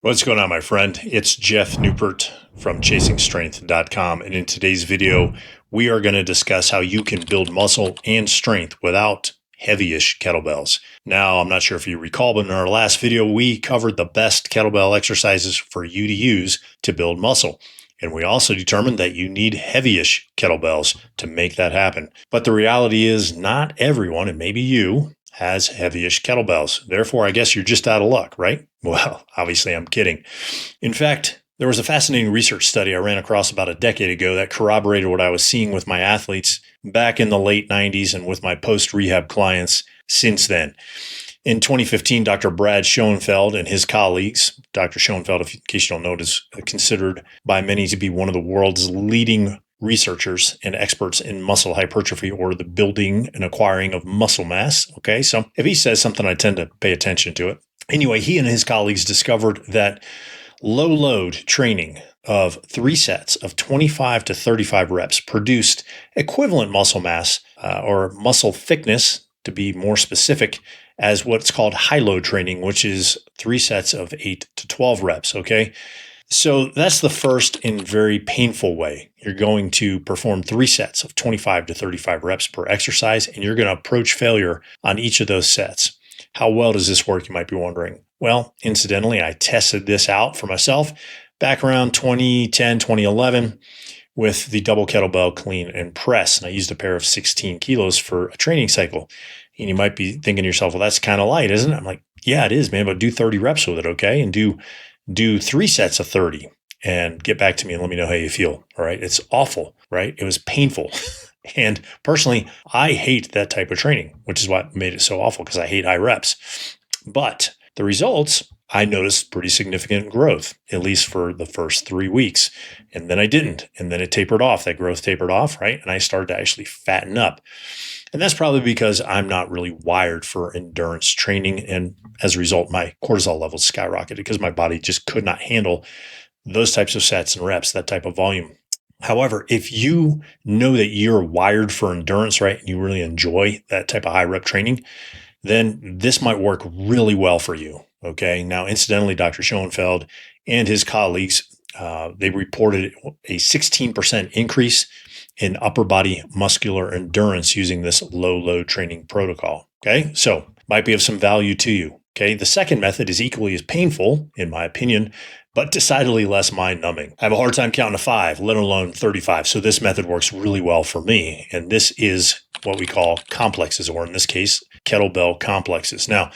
What's going on, my friend? It's Jeff Newport from ChasingStrength.com. And in today's video, we are going to discuss how you can build muscle and strength without heavy-ish kettlebells. Now, I'm not sure if you recall, but in our last video, we covered the best kettlebell exercises for you to use to build muscle. And we also determined that you need heavy-ish kettlebells to make that happen. But the reality is not everyone, and maybe you, has heavy-ish kettlebells. Therefore, I guess you're just out of luck, right? Well, obviously, I'm kidding. In fact, there was a fascinating research study I ran across about a decade ago that corroborated what I was seeing with my athletes back in the late 90s and with my post-rehab clients since then. In 2015, Dr. Brad Schoenfeld and his colleagues, Dr. Schoenfeld, in case you don't know, is considered by many to be one of the world's leading researchers and experts in muscle hypertrophy, or the building and acquiring of muscle mass. Okay, so if he says something, I tend to pay attention to it. Anyway, he and his colleagues discovered that low load training of 3 sets of 25 to 35 reps produced equivalent muscle mass or muscle thickness, to be more specific, as what's called high load training, which is 3 sets of 8 to 12 reps. Okay. So that's the first and very painful way. You're going to perform 3 sets of 25 to 35 reps per exercise, and you're going to approach failure on each of those sets. How well does this work, you might be wondering? Well, incidentally, I tested this out for myself back around 2010, 2011 with the double kettlebell clean and press. And I used a pair of 16 kilos for a training cycle. And you might be thinking to yourself, well, that's kind of light, isn't it? I'm like, yeah, it is, man, but do 30 reps with it, okay? And do 3 sets of 30 and get back to me and let me know how you feel. All right. It's awful, right? It was painful. And personally, I hate that type of training, which is what made it so awful, because I hate high reps. But the results, I noticed pretty significant growth, at least for the first 3 weeks. And then I didn't. And then it tapered off. That growth tapered off, right? And I started to actually fatten up. And that's probably because I'm not really wired for endurance training. And as a result, my cortisol levels skyrocketed because my body just could not handle those types of sets and reps, that type of volume. However, if you know that you're wired for endurance, right, and you really enjoy that type of high rep training, then this might work really well for you. Okay. Now, incidentally, Dr. Schoenfeld and his colleagues, they reported a 16% increase in upper body muscular endurance using this low load training protocol. Okay. So might be of some value to you. Okay. The second method is equally as painful, in my opinion, but decidedly less mind numbing. I have a hard time counting to 5, let alone 35. So this method works really well for me. And this is what we call complexes, or in this case, kettlebell complexes. Now,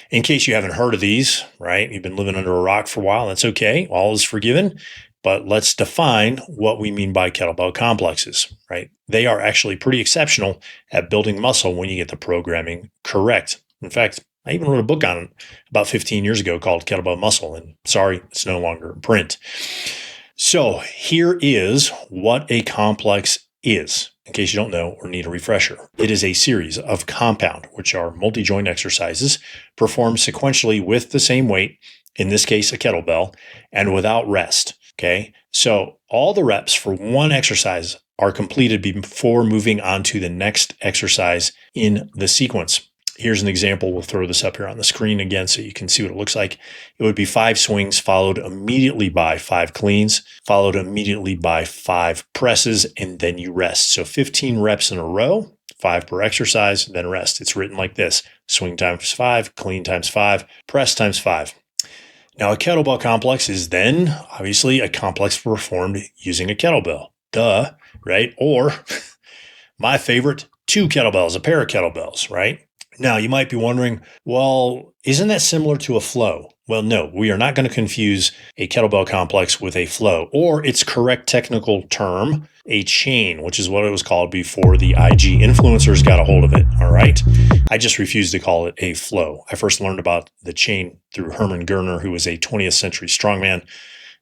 in case you haven't heard of these, right, you've been living under a rock for a while, that's okay. All is forgiven. But let's define what we mean by kettlebell complexes, right? They are actually pretty exceptional at building muscle when you get the programming correct. In fact, I even wrote a book on it about 15 years ago called Kettlebell Muscle, and sorry, it's no longer in print. So here is what a complex is, in case you don't know or need a refresher. It is a series of compound, which are multi-joint exercises performed sequentially with the same weight, in this case, a kettlebell, and without rest. Okay, so all the reps for one exercise are completed before moving on to the next exercise in the sequence. Here's an example. We'll throw this up here on the screen again so you can see what it looks like. It would be 5 swings followed immediately by 5 cleans, followed immediately by 5 presses, and then you rest. So 15 reps in a row, 5 per exercise, then rest. It's written like this: swing times 5, clean times 5, press times 5. Now, a kettlebell complex is then obviously a complex performed using a kettlebell. Duh, right? Or my favorite, 2 kettlebells, a pair of kettlebells, right? Now, you might be wondering, well, isn't that similar to a flow? Well, no, we are not going to confuse a kettlebell complex with a flow, or its correct technical term, a chain, which is what it was called before the IG influencers got a hold of it. All right. I just refuse to call it a flow. I first learned about the chain through Herman Gerner, who was a 20th century strongman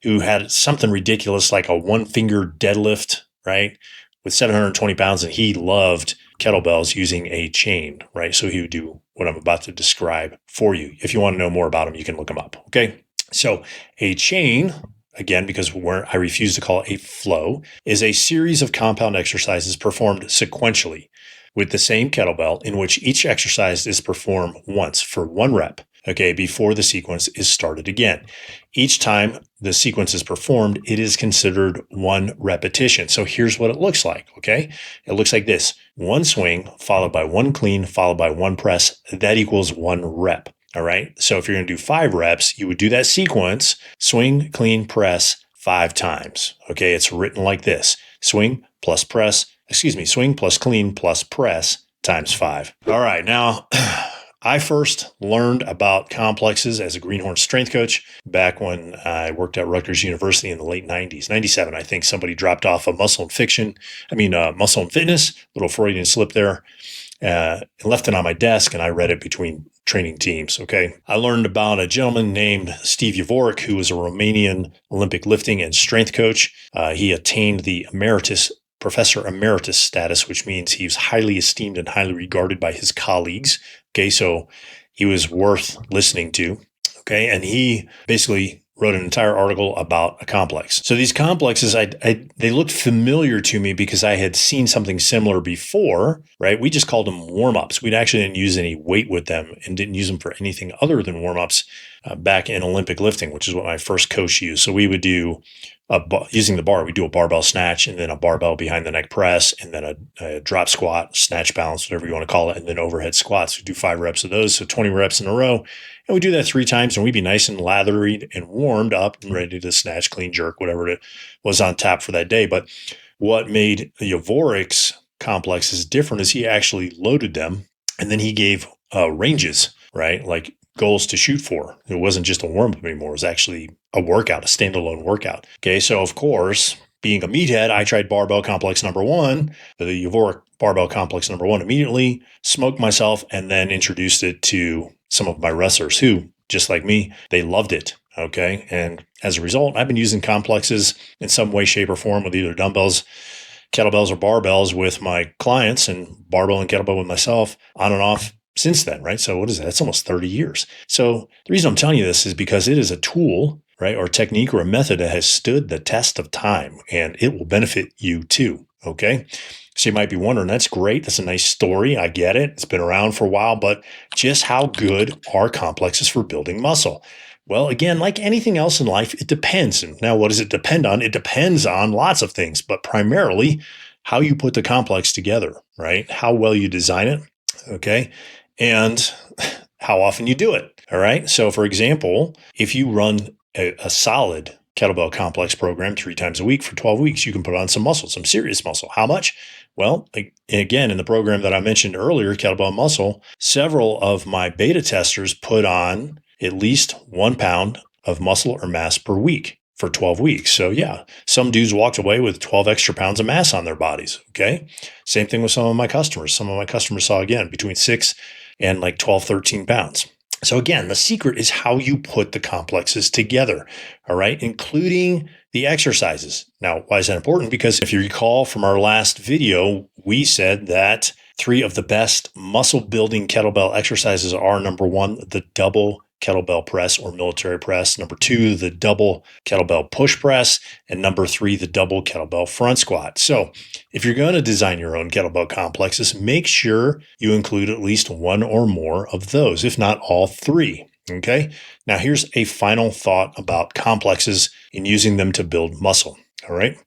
who had something ridiculous like a 1-finger deadlift, right, with 720 pounds, and he loved kettlebells using a chain, right? So he would do what I'm about to describe for you. If you want to know more about him, you can look him up. Okay. So a chain, again, because I refuse to call it a flow, is a series of compound exercises performed sequentially with the same kettlebell, in which each exercise is performed once for 1 rep okay, before the sequence is started again. Each time the sequence is performed, it is considered one repetition. So here's what it looks like, okay? It looks like this: one swing followed by one clean followed by one press. That equals one rep. All right. So if you're going to do 5 reps, you would do that sequence: swing, clean, press 5 times. Okay. It's written like this: swing plus swing plus clean plus press times 5. All right. Now, I first learned about complexes as a greenhorn strength coach back when I worked at Rutgers University in the late 90s. 97, I think somebody dropped off a Muscle and Fitness, little Freudian slip there, and left it on my desk, and I read it between training teams, okay? I learned about a gentleman named Steve Yavoric, who was a Romanian Olympic lifting and strength coach. He attained the Professor Emeritus status, which means he was highly esteemed and highly regarded by his colleagues. Okay, so he was worth listening to. Okay, and he basically wrote an entire article about a complex. So these complexes, they looked familiar to me because I had seen something similar before, right? We just called them warm-ups. We actually didn't use any weight with them and didn't use them for anything other than warm-ups back in Olympic lifting, which is what my first coach used. So we would do using the bar, we do a barbell snatch and then a barbell behind the neck press and then a drop squat, snatch balance, whatever you want to call it, and then overhead squats. We do 5 reps of those, so 20 reps in a row. And we do that 3 times, and we'd be nice and lathered and warmed up and ready to snatch, clean, jerk, whatever it was on tap for that day. But what made Yavoric's complexes different is he actually loaded them, and then he gave ranges, right? Like goals to shoot for. It wasn't just a warm-up anymore. It was actually a workout, a standalone workout. Okay, so of course, being a meathead, I tried barbell complex number 1, the Yavoric barbell complex number 1 immediately, smoked myself, and then introduced it to some of my wrestlers who, just like me, they loved it. Okay, and as a result, I've been using complexes in some way, shape, or form with either dumbbells, kettlebells, or barbells with my clients, and barbell and kettlebell with myself on and off since then, right? So what is that? It's almost 30 years. So the reason I'm telling you this is because it is a tool, right, or technique or a method that has stood the test of time, and it will benefit you too, okay? So you might be wondering, that's great. That's a nice story. I get it. It's been around for a while, but just how good are complexes for building muscle? Well, again, like anything else in life, it depends. And now what does it depend on? It depends on lots of things, but primarily how you put the complex together, right? How well you design it, okay? And how often you do it, all right? So for example, if you run a solid kettlebell complex program 3 times a week for 12 weeks, you can put on some muscle, some serious muscle. How much? Well, again, in the program that I mentioned earlier, Kettlebell Muscle, several of my beta testers put on at least 1 pound of muscle or mass per week for 12 weeks. So yeah, some dudes walked away with 12 extra pounds of mass on their bodies, okay? Same thing with some of my customers. Some of my customers saw, again, between 6 and like 12, 13 pounds. So again, the secret is how you put the complexes together, all right, including the exercises. Now, why is that important? Because if you recall from our last video, we said that 3 of the best muscle building kettlebell exercises are: number 1, the double kettlebell press or military press; number 2, the double kettlebell push press; and number 3, the double kettlebell front squat. So if you're going to design your own kettlebell complexes, make sure you include at least 1 or more of those, if not all 3. Okay. Now here's a final thought about complexes and using them to build muscle. All right.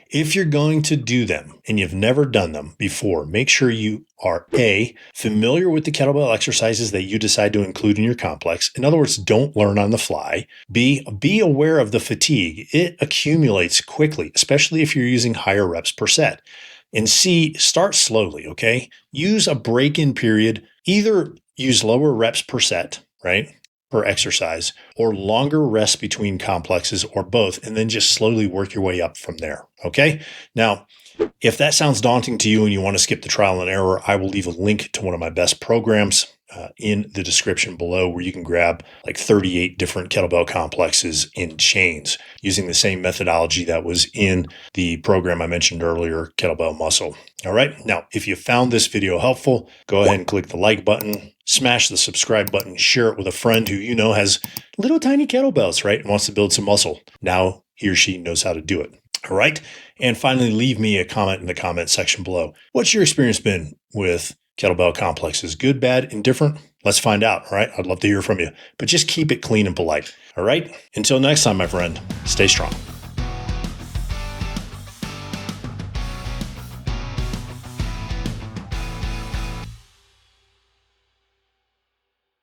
If you're going to do them and you've never done them before, make sure you are A, familiar with the kettlebell exercises that you decide to include in your complex. In other words, don't learn on the fly. B, be aware of the fatigue. It accumulates quickly, especially if you're using higher reps per set. And C, start slowly, okay? Use a break-in period. Either use lower reps per set, right, per exercise, or longer rests between complexes, or both, and then just slowly work your way up from there, okay? Now, if that sounds daunting to you and you want to skip the trial and error, I will leave a link to one of my best programs in the description below, where you can grab like 38 different kettlebell complexes in chains using the same methodology that was in the program I mentioned earlier, Kettlebell Muscle. All right. Now, if you found this video helpful, go ahead and click the like button, smash the subscribe button, share it with a friend who you know has little tiny kettlebells, right, and wants to build some muscle. Now he or she knows how to do it. All right. And finally, leave me a comment in the comment section below. What's your experience been with kettlebell complexes? Good, bad, indifferent? Let's find out, all right? I'd love to hear from you, but just keep it clean and polite, all right? Until next time, my friend, stay strong.